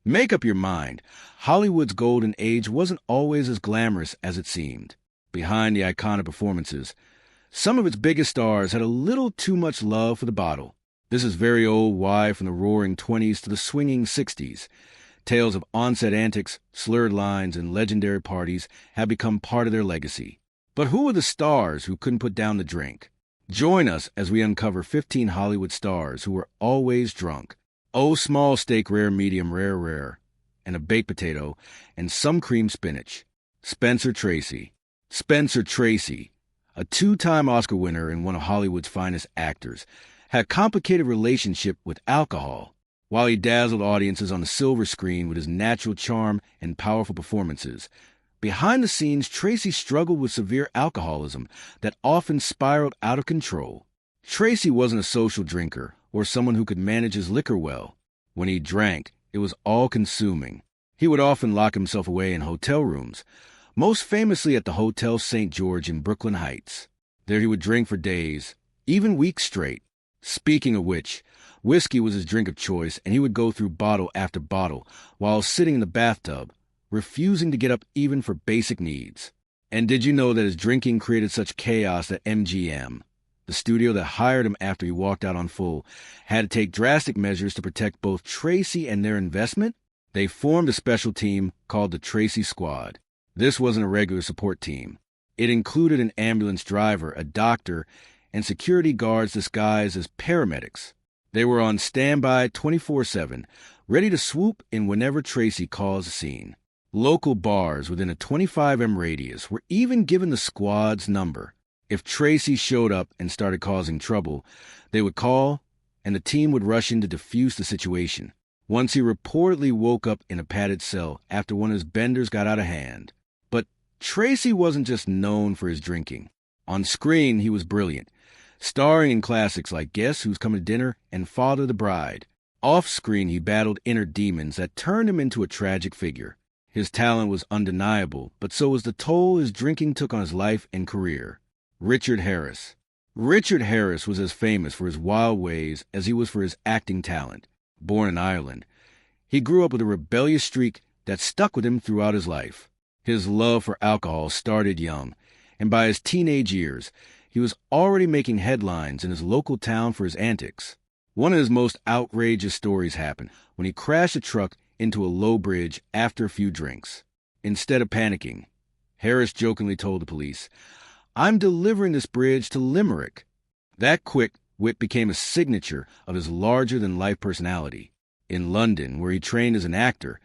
Make up your mind. Hollywood's golden age wasn't always as glamorous as it seemed. Behind the iconic performances, some of its biggest stars had a little too much love for the bottle. This is very old wine from the roaring 20s to the swinging 60s. Tales of on-set antics, slurred lines, and legendary parties have become part of their legacy. But who were the stars who couldn't put down the drink? Join us as we uncover 15 Hollywood stars who were always drunk. Oh, small steak, rare, medium, rare, rare, and a baked potato, and some cream spinach. Spencer Tracy. Spencer Tracy, a two-time Oscar winner and one of Hollywood's finest actors, had a complicated relationship with alcohol. While he dazzled audiences on the silver screen with his natural charm and powerful performances, behind the scenes, Tracy struggled with severe alcoholism that often spiraled out of control. Tracy wasn't a social drinker or someone who could manage his liquor well. When he drank, it was all-consuming. He would often lock himself away in hotel rooms, most famously at the Hotel St. George in Brooklyn Heights. There he would drink for days, even weeks straight. Speaking of which, whiskey was his drink of choice, and he would go through bottle after bottle while sitting in the bathtub, refusing to get up even for basic needs. And did you know that his drinking created such chaos that MGM, the studio that hired him after he walked out on full, had to take drastic measures to protect both Tracy and their investment? They formed a special team called the Tracy Squad. This wasn't a regular support team. It included an ambulance driver, a doctor, and security guards disguised as paramedics. They were on standby 24/7, ready to swoop in whenever Tracy caused a scene. Local bars within a 25m radius were even given the squad's number. If Tracy showed up and started causing trouble, they would call, and the team would rush in to defuse the situation. Once he reportedly woke up in a padded cell after one of his benders got out of hand. But Tracy wasn't just known for his drinking. On screen, he was brilliant, starring in classics like Guess Who's Coming to Dinner and Father the Bride. Off-screen, he battled inner demons that turned him into a tragic figure. His talent was undeniable, but so was the toll his drinking took on his life and career. Richard Harris. Richard Harris was as famous for his wild ways as he was for his acting talent. Born in Ireland, he grew up with a rebellious streak that stuck with him throughout his life. His love for alcohol started young, and by his teenage years, he was already making headlines in his local town for his antics. One of his most outrageous stories happened when he crashed a truck into a low bridge after a few drinks. Instead of panicking, Harris jokingly told the police, "I'm delivering this bridge to Limerick." That quick wit became a signature of his larger-than-life personality. In London, where he trained as an actor,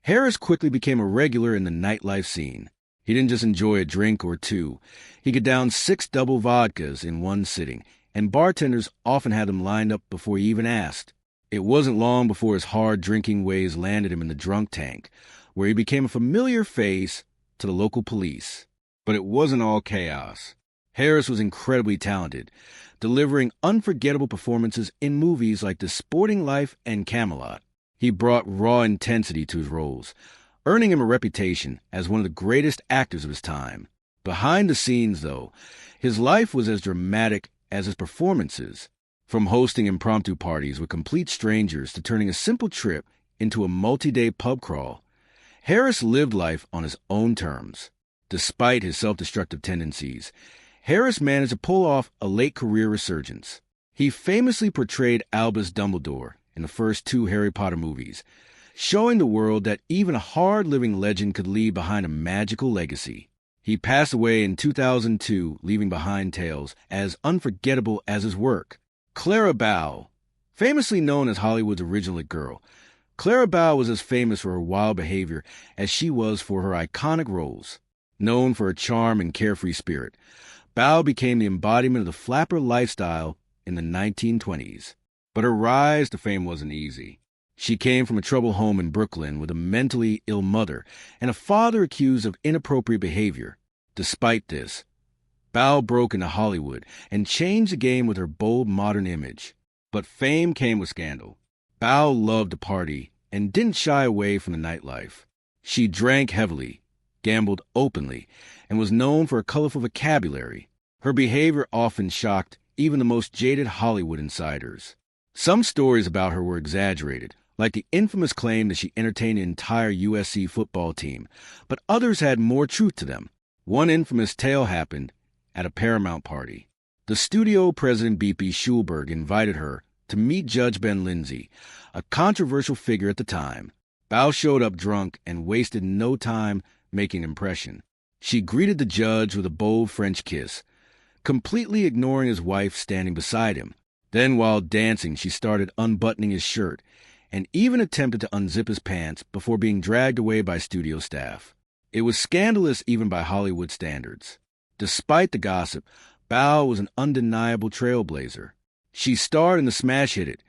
Harris quickly became a regular in the nightlife scene. He didn't just enjoy a drink or two. He could down 6 double vodkas in one sitting, and bartenders often had them lined up before he even asked. It wasn't long before his hard drinking ways landed him in the drunk tank, where he became a familiar face to the local police. But it wasn't all chaos. Harris was incredibly talented, delivering unforgettable performances in movies like The Sporting Life and Camelot. He brought raw intensity to his roles, earning him a reputation as one of the greatest actors of his time. Behind the scenes, though, his life was as dramatic as his performances. From hosting impromptu parties with complete strangers to turning a simple trip into a multi-day pub crawl, Harris lived life on his own terms. Despite his self-destructive tendencies, Harris managed to pull off a late career resurgence. He famously portrayed Albus Dumbledore in the first 2 Harry Potter movies, showing the world that even a hard-living legend could leave behind a magical legacy. He passed away in 2002, leaving behind tales as unforgettable as his work. Clara Bow. Famously known as Hollywood's original It Girl, Clara Bow was as famous for her wild behavior as she was for her iconic roles. Known for her charm and carefree spirit, Bow became the embodiment of the flapper lifestyle in the 1920s. But her rise to fame wasn't easy. She came from a troubled home in Brooklyn with a mentally ill mother and a father accused of inappropriate behavior. Despite this, Bow broke into Hollywood and changed the game with her bold modern image. But fame came with scandal. Bow loved to party and didn't shy away from the nightlife. She drank heavily, gambled openly, and was known for a colorful vocabulary. Her behavior often shocked even the most jaded Hollywood insiders. Some stories about her were exaggerated, like the infamous claim that she entertained an entire USC football team, but others had more truth to them. One infamous tale happened at a Paramount party. The studio president, B.P. Schulberg, invited her to meet Judge Ben Lindsay, a controversial figure at the time. Bao showed up drunk and wasted no time making an impression. She greeted the judge with a bold French kiss, completely ignoring his wife standing beside him. Then, while dancing, she started unbuttoning his shirt and even attempted to unzip his pants before being dragged away by studio staff. It was scandalous even by Hollywood standards. Despite the gossip, Bao was an undeniable trailblazer. She starred in the smash hit It,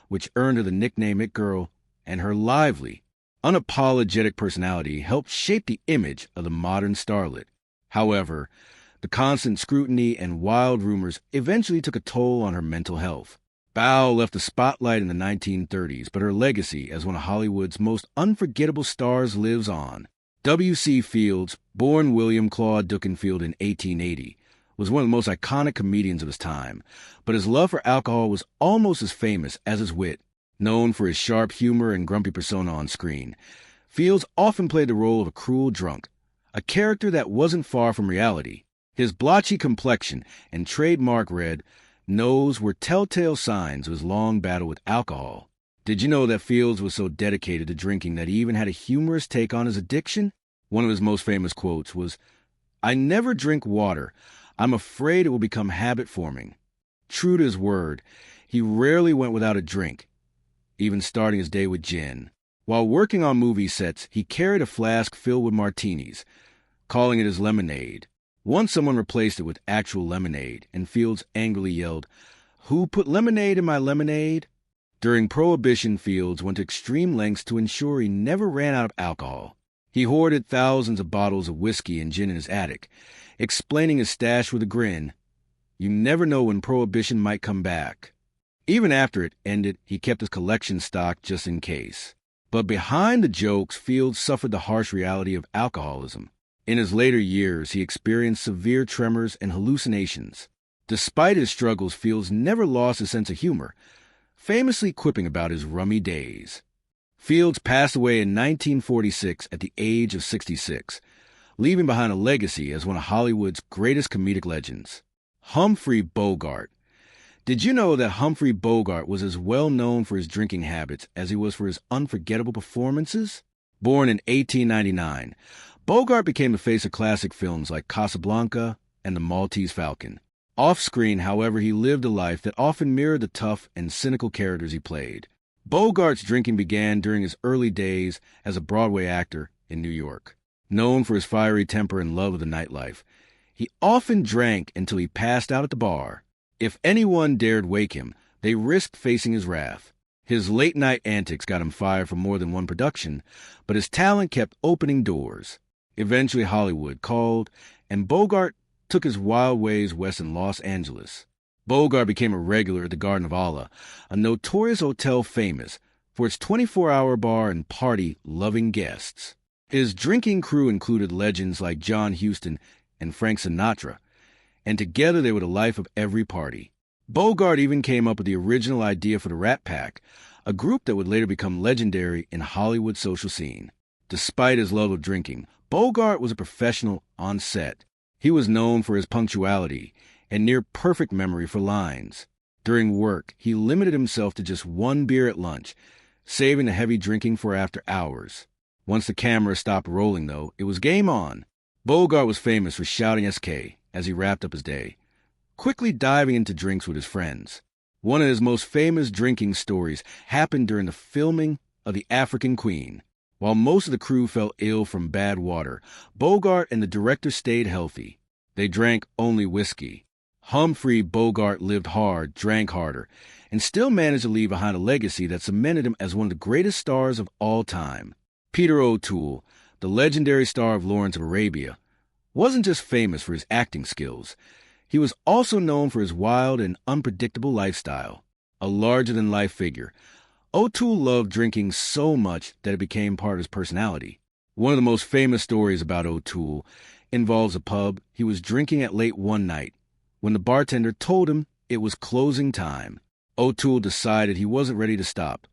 which earned her the nickname It Girl, and her lively, unapologetic personality helped shape the image of the modern starlet. However, the constant scrutiny and wild rumors eventually took a toll on her mental health. Bao left the spotlight in the 1930s, but her legacy as one of Hollywood's most unforgettable stars lives on. W.C. Fields, born William Claude Ducanfield in 1880, was one of the most iconic comedians of his time, but his love for alcohol was almost as famous as his wit. Known for his sharp humor and grumpy persona on screen, Fields often played the role of a cruel drunk, a character that wasn't far from reality. His blotchy complexion and trademark red nose were telltale signs of his long battle with alcohol. Did you know that Fields was so dedicated to drinking that he even had a humorous take on his addiction? One of his most famous quotes was, "I never drink water. I'm afraid it will become habit-forming." True to his word, he rarely went without a drink, even starting his day with gin. While working on movie sets, he carried a flask filled with martinis, calling it his lemonade. Once someone replaced it with actual lemonade, and Fields angrily yelled, "Who put lemonade in my lemonade?" During Prohibition, Fields went to extreme lengths to ensure he never ran out of alcohol. He hoarded thousands of bottles of whiskey and gin in his attic, explaining his stash with a grin. You never know when Prohibition might come back. Even after it ended, he kept his collection stocked just in case. But behind the jokes, Fields suffered the harsh reality of alcoholism. In his later years, he experienced severe tremors and hallucinations. Despite his struggles, Fields never lost his sense of humor, famously quipping about his rummy days. Fields passed away in 1946 at the age of 66, leaving behind a legacy as one of Hollywood's greatest comedic legends. Humphrey Bogart. Did you know that Humphrey Bogart was as well known for his drinking habits as he was for his unforgettable performances? Born in 1899, Bogart became the face of classic films like Casablanca and The Maltese Falcon. Off-screen, however, he lived a life that often mirrored the tough and cynical characters he played. Bogart's drinking began during his early days as a Broadway actor in New York. Known for his fiery temper and love of the nightlife, he often drank until he passed out at the bar. If anyone dared wake him, they risked facing his wrath. His late-night antics got him fired from more than one production, but his talent kept opening doors. Eventually, Hollywood called, and Bogart took his wild ways west in Los Angeles. Bogart became a regular at the Garden of Allah, a notorious hotel famous for its 24-hour bar and party-loving guests. His drinking crew included legends like John Huston and Frank Sinatra, and together they were the life of every party. Bogart even came up with the original idea for the Rat Pack, a group that would later become legendary in Hollywood's social scene. Despite his love of drinking, Bogart was a professional on set. He was known for his punctuality and near-perfect memory for lines. During work, he limited himself to just one beer at lunch, saving the heavy drinking for after hours. Once the camera stopped rolling, though, it was game on. Bogart was famous for shouting SK as he wrapped up his day, quickly diving into drinks with his friends. One of his most famous drinking stories happened during the filming of The African Queen. While most of the crew fell ill from bad water, Bogart and the director stayed healthy. They drank only whiskey. Humphrey Bogart lived hard, drank harder, and still managed to leave behind a legacy that cemented him as one of the greatest stars of all time. Peter O'Toole, the legendary star of Lawrence of Arabia, wasn't just famous for his acting skills. He was also known for his wild and unpredictable lifestyle. A larger-than-life figure, O'Toole loved drinking so much that it became part of his personality. One of the most famous stories about O'Toole involves a pub he was drinking at late one night when the bartender told him it was closing time. O'Toole decided he wasn't ready to stop,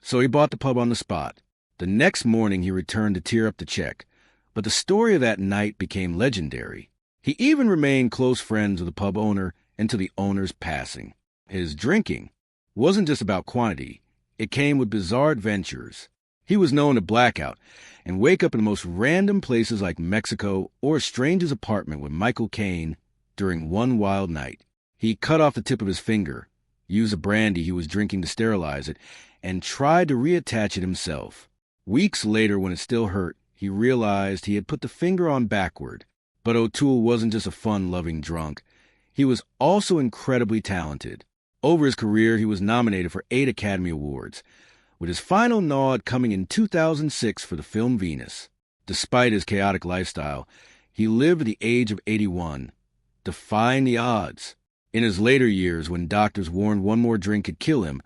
So he bought the pub on the spot. The next morning he returned to tear up the check, but the story of that night became legendary. He even remained close friends with the pub owner until the owner's passing. His drinking wasn't just about quantity. It came with bizarre adventures. He was known to black out and wake up in the most random places like Mexico or a stranger's apartment with Michael Caine during one wild night. He cut off the tip of his finger, used a brandy he was drinking to sterilize it, and tried to reattach it himself. Weeks later, when it still hurt, he realized he had put the finger on backward. But O'Toole wasn't just a fun-loving drunk. He was also incredibly talented. Over his career, he was nominated for 8 Academy Awards, with his final nod coming in 2006 for the film Venus. Despite his chaotic lifestyle, he lived at the age of 81, defying the odds. In his later years, when doctors warned one more drink could kill him,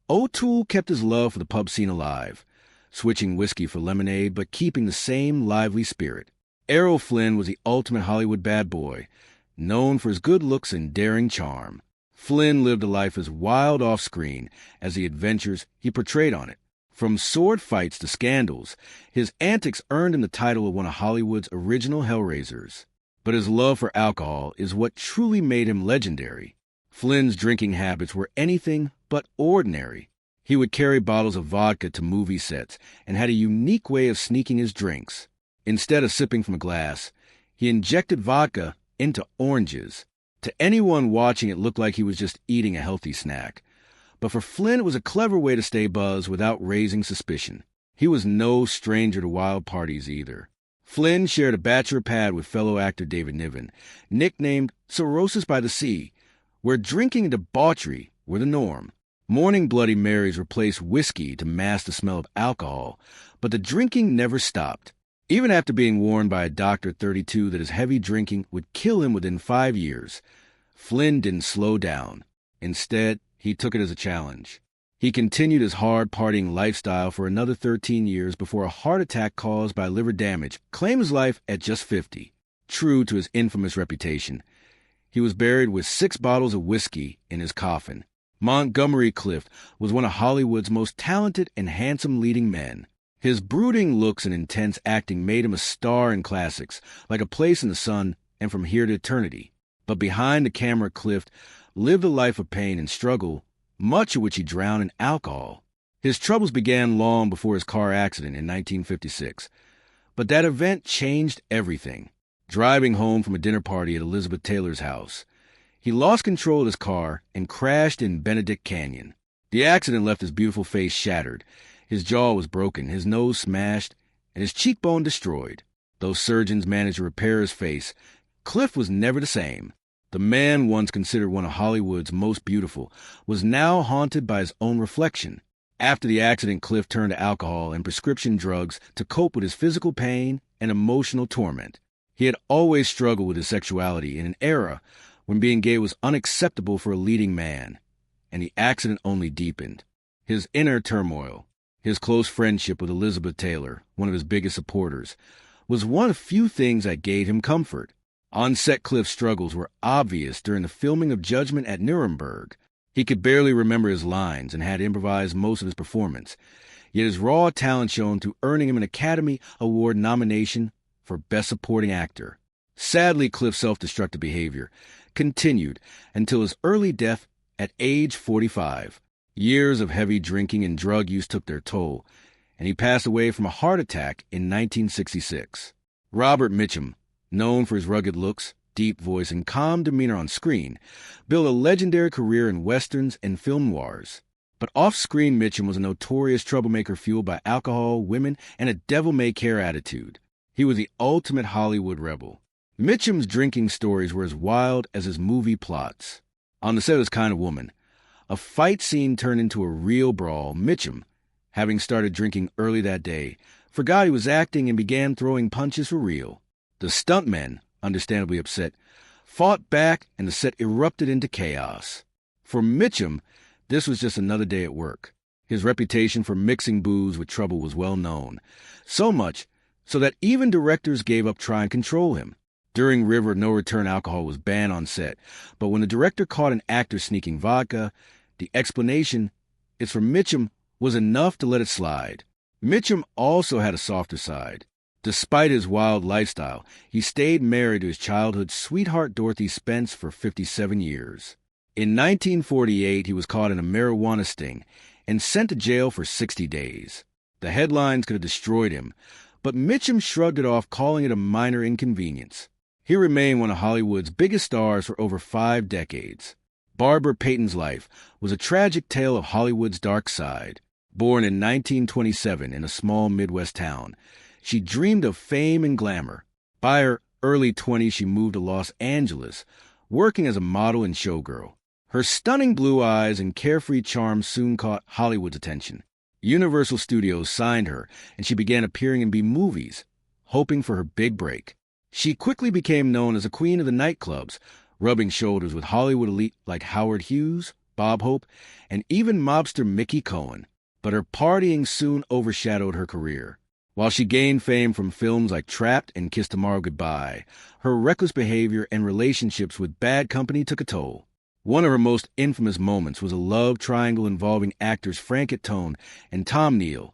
O'Toole kept his love for the pub scene alive, switching whiskey for lemonade but keeping the same lively spirit. Errol Flynn was the ultimate Hollywood bad boy, known for his good looks and daring charm. Flynn lived a life as wild off-screen as the adventures he portrayed on it. From sword fights to scandals, his antics earned him the title of one of Hollywood's original Hellraisers. But his love for alcohol is what truly made him legendary. Flynn's drinking habits were anything but ordinary. He would carry bottles of vodka to movie sets and had a unique way of sneaking his drinks. Instead of sipping from a glass, he injected vodka into oranges. To anyone watching, it looked like he was just eating a healthy snack. But for Flynn, it was a clever way to stay buzzed without raising suspicion. He was no stranger to wild parties either. Flynn shared a bachelor pad with fellow actor David Niven, nicknamed Cirrhosis by the Sea, where drinking and debauchery were the norm. Morning Bloody Marys replaced whiskey to mask the smell of alcohol, but the drinking never stopped. Even after being warned by a doctor at 32 that his heavy drinking would kill him within 5 years, Flynn didn't slow down. Instead, he took it as a challenge. He continued his hard-partying lifestyle for another 13 years before a heart attack caused by liver damage claimed his life at just 50. True to his infamous reputation, he was buried with 6 bottles of whiskey in his coffin. Montgomery Clift was one of Hollywood's most talented and handsome leading men. His brooding looks and intense acting made him a star in classics, like A Place in the Sun and From Here to Eternity. But behind the camera, Clift lived a life of pain and struggle, much of which he drowned in alcohol. His troubles began long before his car accident in 1956. But that event changed everything. Driving home from a dinner party at Elizabeth Taylor's house, he lost control of his car and crashed in Benedict Canyon. The accident left his beautiful face shattered. His jaw was broken, his nose smashed, and his cheekbone destroyed. Though surgeons managed to repair his face, Clift was never the same. The man, once considered one of Hollywood's most beautiful, was now haunted by his own reflection. After the accident, Clift turned to alcohol and prescription drugs to cope with his physical pain and emotional torment. He had always struggled with his sexuality in an era when being gay was unacceptable for a leading man, and the accident only deepened his inner turmoil. His close friendship with Elizabeth Taylor, one of his biggest supporters, was one of few things that gave him comfort. On-set Clift's struggles were obvious during the filming of Judgment at Nuremberg. He could barely remember his lines and had improvised most of his performance, yet his raw talent shone through, earning him an Academy Award nomination for Best Supporting Actor. Sadly, Clift's self-destructive behavior continued until his early death at age 45. Years of heavy drinking and drug use took their toll, and he passed away from a heart attack in 1966. Robert Mitchum, known for his rugged looks, deep voice, and calm demeanor on screen, built a legendary career in westerns and film noirs. But off-screen, Mitchum was a notorious troublemaker fueled by alcohol, women, and a devil-may-care attitude. He was the ultimate Hollywood rebel. Mitchum's drinking stories were as wild as his movie plots. On the set of His Kind of Woman, a fight scene turned into a real brawl. Mitchum, having started drinking early that day, forgot he was acting and began throwing punches for real. The stuntmen, understandably upset, fought back and the set erupted into chaos. For Mitchum, this was just another day at work. His reputation for mixing booze with trouble was well known, so much so that even directors gave up trying to control him. During River, no return alcohol was banned on set, but when the director caught an actor sneaking vodka, the explanation is for Mitchum was enough to let it slide. Mitchum also had a softer side. Despite his wild lifestyle, he stayed married to his childhood sweetheart Dorothy Spence for 57 years. In 1948, he was caught in a marijuana sting and sent to jail for 60 days. The headlines could have destroyed him, but Mitchum shrugged it off, calling it a minor inconvenience. He remained one of Hollywood's biggest stars for over 5 decades. Barbara Payton's life was a tragic tale of Hollywood's dark side. Born in 1927 in a small Midwest town, she dreamed of fame and glamour. By her early 20s, she moved to Los Angeles, working as a model and showgirl. Her stunning blue eyes and carefree charm soon caught Hollywood's attention. Universal Studios signed her, and she began appearing in B-movies, hoping for her big break. She quickly became known as a queen of the nightclubs, rubbing shoulders with Hollywood elite like Howard Hughes, Bob Hope, and even mobster Mickey Cohen. But her partying soon overshadowed her career. While she gained fame from films like Trapped and Kiss Tomorrow Goodbye, her reckless behavior and relationships with bad company took a toll. One of her most infamous moments was a love triangle involving actors Frank Attone and Tom Neal,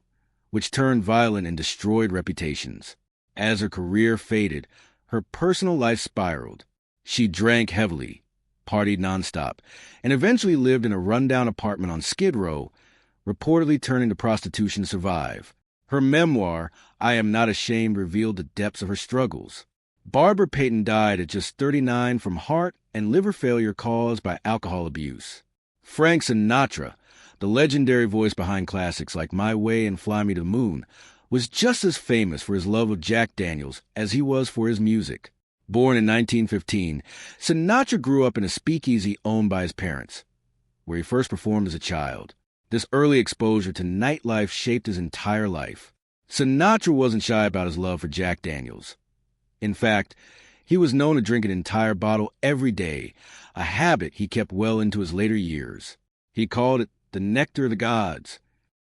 which turned violent and destroyed reputations. As her career faded, her personal life spiraled. She drank heavily, partied nonstop, and eventually lived in a rundown apartment on Skid Row, reportedly turning to prostitution to survive. Her memoir, I Am Not Ashamed, revealed the depths of her struggles. Barbara Payton died at just 39 from heart and liver failure caused by alcohol abuse. Frank Sinatra, the legendary voice behind classics like My Way and Fly Me to the Moon, was just as famous for his love of Jack Daniels as he was for his music. Born in 1915, Sinatra grew up in a speakeasy owned by his parents, where he first performed as a child. This early exposure to nightlife shaped his entire life. Sinatra wasn't shy about his love for Jack Daniels. In fact, he was known to drink an entire bottle every day, a habit he kept well into his later years. He called it the nectar of the gods.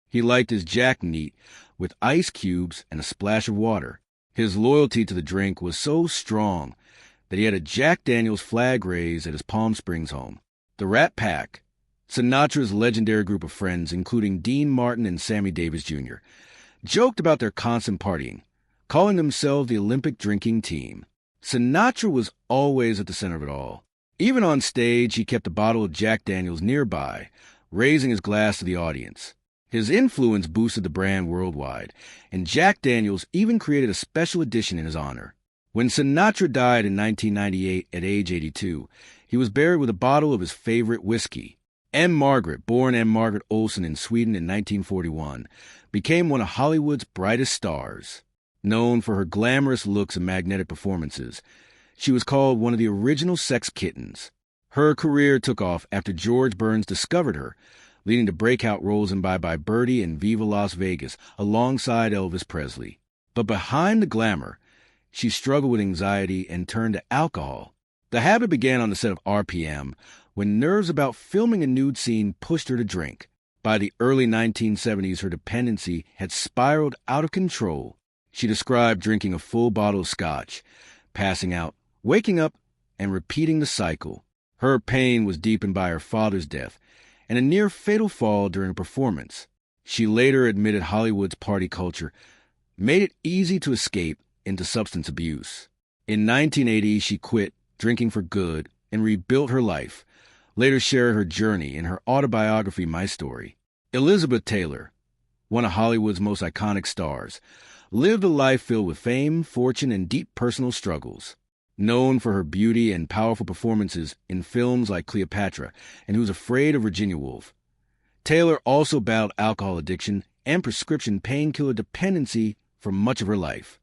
He liked his Jack neat, with ice cubes and a splash of water. His loyalty to the drink was so strong that he had a Jack Daniels flag raised at his Palm Springs home. The Rat Pack, Sinatra's legendary group of friends, including Dean Martin and Sammy Davis Jr., joked about their constant partying, calling themselves the Olympic drinking team. Sinatra was always at the center of it all. Even on stage, he kept a bottle of Jack Daniels nearby, raising his glass to the audience. His influence boosted the brand worldwide, and Jack Daniels even created a special edition in his honor. When Sinatra died in 1998 at age 82, he was buried with a bottle of his favorite whiskey. M. Margaret, born M. Margaret Olsen in Sweden in 1941, became one of Hollywood's brightest stars. Known for her glamorous looks and magnetic performances, she was called one of the original sex kittens. Her career took off after George Burns discovered her, leading to breakout roles in Bye Bye Birdie and Viva Las Vegas alongside Elvis Presley. But behind the glamour, she struggled with anxiety and turned to alcohol. The habit began on the set of RPM, when nerves about filming a nude scene pushed her to drink. By the early 1970s, her dependency had spiraled out of control. She described drinking a full bottle of scotch, passing out, waking up, and repeating the cycle. Her pain was deepened by her father's death and a near-fatal fall during a performance. She later admitted Hollywood's party culture made it easy to escape into substance abuse. In 1980, she quit drinking for good and rebuilt her life, later shared her journey in her autobiography, My Story. Elizabeth Taylor, one of Hollywood's most iconic stars, lived a life filled with fame, fortune, and deep personal struggles. Known for her beauty and powerful performances in films like Cleopatra and Who's Afraid of Virginia Woolf, Taylor also battled alcohol addiction and prescription painkiller dependency for much of her life.